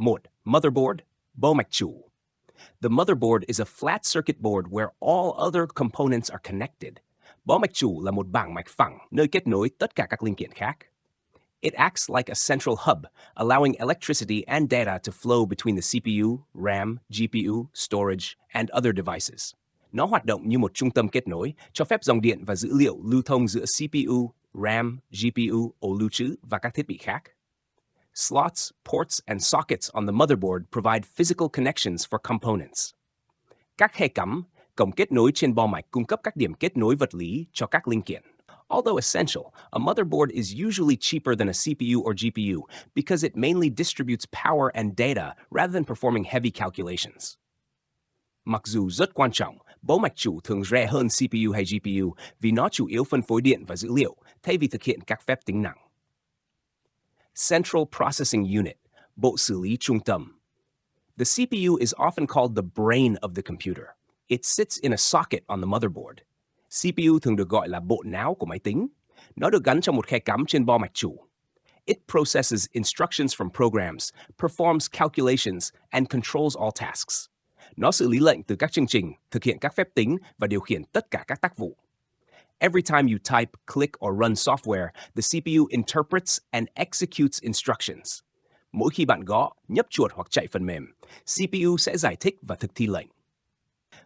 1. Motherboard, bo mạch chủ. The motherboard is a flat circuit board where all other components are connected. Bo mạch chủ là một bảng mạch phẳng nơi kết nối tất cả các linh kiện khác. It acts like a central hub, allowing electricity and data to flow between the CPU, RAM, GPU, storage, and other devices. Nó hoạt động như một trung tâm kết nối, cho phép dòng điện và dữ liệu lưu thông giữa CPU, RAM, GPU, ổ lưu trữ và các thiết bị khác. Slots, ports, and sockets on the motherboard provide physical connections for components. Các khe cắm, cổng kết nối trên bo mạch cung cấp các điểm kết nối vật lý cho các linh kiện. Although essential, a motherboard is usually cheaper than a CPU or GPU because it mainly distributes power and data rather than performing heavy calculations. Mặc dù rất quan trọng, bo mạch chủ thường rẻ hơn CPU hay GPU vì nó chủ yếu phân phối điện và dữ liệu thay vì thực hiện các phép tính nặng. Central Processing Unit, bộ xử lý trung tâm. The CPU is often called the brain of the computer. It sits in a socket on the motherboard. CPU thường được gọi là bộ não của máy tính. Nó được gắn trong một khe cắm trên bo mạch chủ. It processes instructions from programs, performs calculations, and controls all tasks. Nó xử lý lệnh từ các chương trình, thực hiện các phép tính và điều khiển tất cả các tác vụ. Every time you type, click, or run software, the CPU interprets and executes instructions. Mỗi khi bạn gõ, nhấp chuột hoặc chạy phần mềm, CPU sẽ giải thích và thực thi lệnh.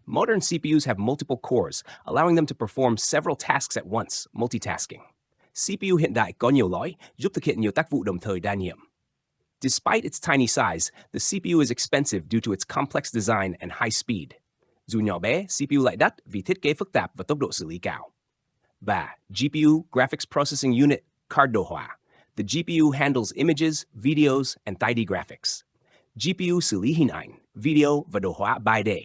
Modern CPUs have multiple cores, allowing them to perform several tasks at once, multitasking. CPU hiện đại có nhiều lõi, giúp thực hiện nhiều tác vụ đồng thời đa nhiệm. Despite its tiny size, the CPU is expensive due to its complex design and high speed. Dù nhỏ bé, CPU lại đắt vì thiết kế phức tạp và tốc độ xử lý cao. Và GPU, Graphics Processing Unit, card đồ họa. The GPU handles images, videos, and 3D graphics. GPU xử lý hình ảnh, video và đồ họa 3D.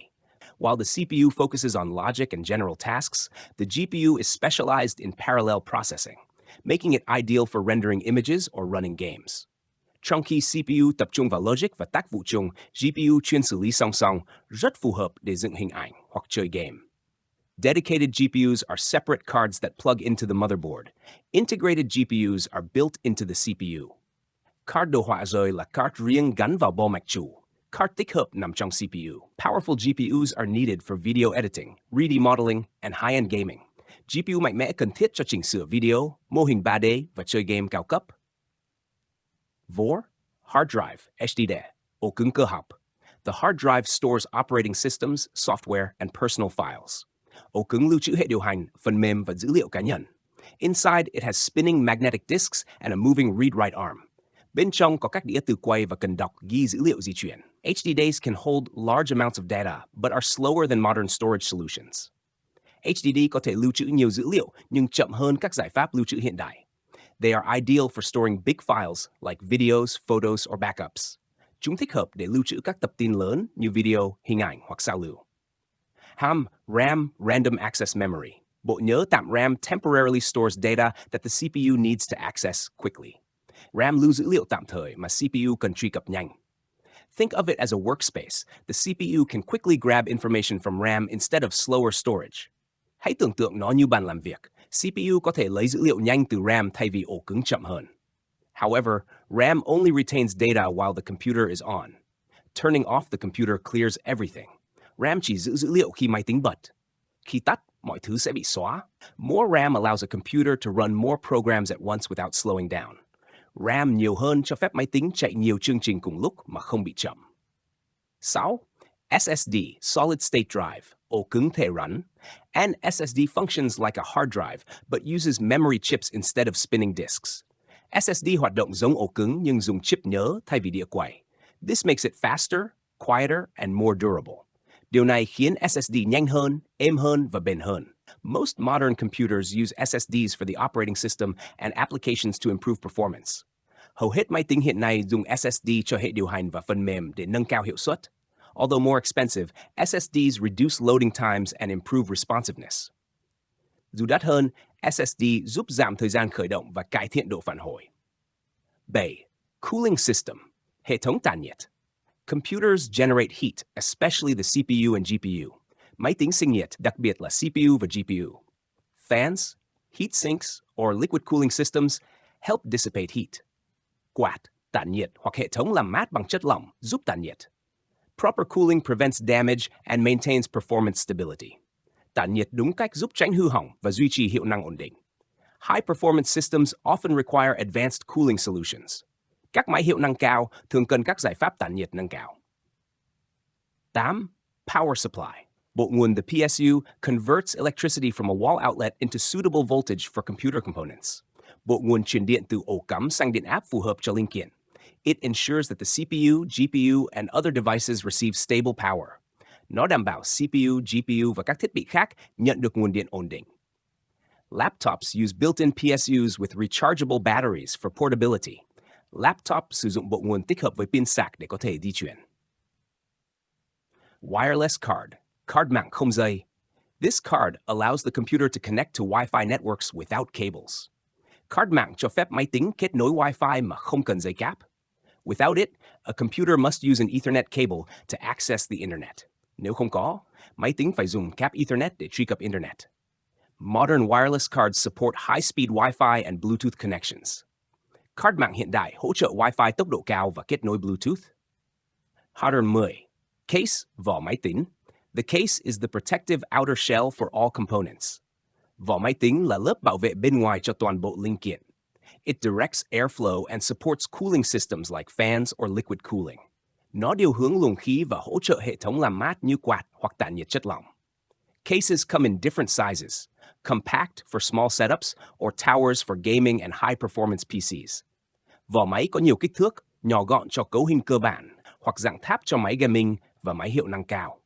While the CPU focuses on logic and general tasks, the GPU is specialized in parallel processing, making it ideal for rendering images or running games. Trong khi CPU tập trung vào logic và tác vụ chung, GPU chuyên xử lý song song, rất phù hợp để dựng hình ảnh hoặc chơi game. Dedicated GPUs are separate cards that plug into the motherboard. Integrated GPUs are built into the CPU. Card đồ họa rời là card riêng gắn vào bo mạch chủ. Card tích hợp nằm trong CPU. Powerful GPUs are needed for video editing, 3D modeling, and high-end gaming. GPU mạnh mẽ cần thiết cho chỉnh sửa video, mô hình 3D và chơi game cao cấp. 4. Hard drive, HDD, ổ cứng cơ học. The hard drive stores operating systems, software, and personal files. Ổ cứng lưu trữ hệ điều hành, phần mềm và dữ liệu cá nhân. Inside, it has spinning magnetic disks and a moving read-write arm. Bên trong có các đĩa từ quay và cần đọc ghi dữ liệu di chuyển. HDDs can hold large amounts of data, but are slower than modern storage solutions. HDD có thể lưu trữ nhiều dữ liệu nhưng chậm hơn các giải pháp lưu trữ hiện đại. They are ideal for storing big files like videos, photos, or backups. Chúng thích hợp để lưu trữ các tập tin lớn như video, hình ảnh hoặc sao lưu. RAM, Random Access Memory. Bộ nhớ tạm RAM temporarily stores data that the CPU needs to access quickly. RAM lưu dữ liệu tạm thời mà CPU cần truy cập nhanh. Think of it as a workspace. The CPU can quickly grab information from RAM instead of slower storage. Hãy tưởng tượng nó như bàn làm việc. CPU có thể lấy dữ liệu nhanh từ RAM thay vì ổ cứng chậm hơn. However, RAM only retains data while the computer is on. Turning off the computer clears everything. RAM chỉ giữ dữ liệu khi máy tính bật. Khi tắt, mọi thứ sẽ bị xóa. More RAM allows a computer to run more programs at once without slowing down. RAM nhiều hơn cho phép máy tính chạy nhiều chương trình cùng lúc mà không bị chậm. 6. SSD, Solid State Drive, ổ cứng thể rắn. An SSD functions like a hard drive, but uses memory chips instead of spinning disks. SSD hoạt động giống ổ cứng nhưng dùng chip nhớ thay vì đĩa quay. This makes it faster, quieter, and more durable. Điều này khiến SSD nhanh hơn, êm hơn và bền hơn. Most modern computers use SSDs for the operating system and applications to improve performance. Hầu hết máy tính hiện nay dùng SSD cho hệ điều hành và phần mềm để nâng cao hiệu suất. Although more expensive, SSDs reduce loading times and improve responsiveness. Dù đắt hơn, SSD giúp giảm thời gian khởi động và cải thiện độ phản hồi. 7. Cooling system, hệ thống tản nhiệt. Computers generate heat, especially the CPU and GPU. Máy tính sinh nhiệt, đặc biệt là CPU và GPU. Fans, heat sinks, or liquid cooling systems help dissipate heat. Quạt, Tản nhiệt hoặc hệ thống làm mát bằng chất lỏng giúp tản nhiệt. Proper cooling prevents damage and maintains performance stability. Tản nhiệt đúng cách giúp tránh hư hỏng và duy trì hiệu năng ổn định. High performance systems often require advanced cooling solutions. Các máy hiệu năng cao thường cần các giải pháp tản nhiệt nâng cao. 8. Power supply. Bộ nguồn the PSU converts electricity from a wall outlet into suitable voltage for computer components. Bộ nguồn truyền điện từ ổ cắm sang điện áp phù hợp cho linh kiện. It ensures that the CPU, GPU, and other devices receive stable power. Nó đảm bảo CPU, GPU và các thiết bị khác nhận được nguồn điện ổn định. Laptops use built-in PSUs with rechargeable batteries for portability. Laptop sử dụng bộ nguồn tích hợp với pin sạc để có thể di chuyển. Wireless card, card mạng không dây. This card allows the computer to connect to Wi-Fi networks without cables. Card mạng cho phép máy tính kết nối Wi-Fi mà không cần dây cáp. Without it, a computer must use an Ethernet cable to access the Internet. Nếu không có, máy tính phải dùng cáp Ethernet để truy cập Internet. Modern wireless cards support high-speed Wi-Fi and Bluetooth connections. Card mạng hiện đại hỗ trợ Wi-Fi tốc độ cao và kết nối Bluetooth. Pattern 10. Case, vỏ máy tính. The case is the protective outer shell for all components. Vỏ máy tính là lớp bảo vệ bên ngoài cho toàn bộ linh kiện. It directs airflow and supports cooling systems like fans or liquid cooling. Nó điều hướng luồng khí và hỗ trợ hệ thống làm mát như quạt hoặc tản nhiệt chất lỏng. Cases come in different sizes, compact for small setups or towers for gaming and high-performance PCs. Vỏ máy có nhiều kích thước, nhỏ gọn cho cấu hình cơ bản hoặc dạng tháp cho máy gaming và máy hiệu năng cao.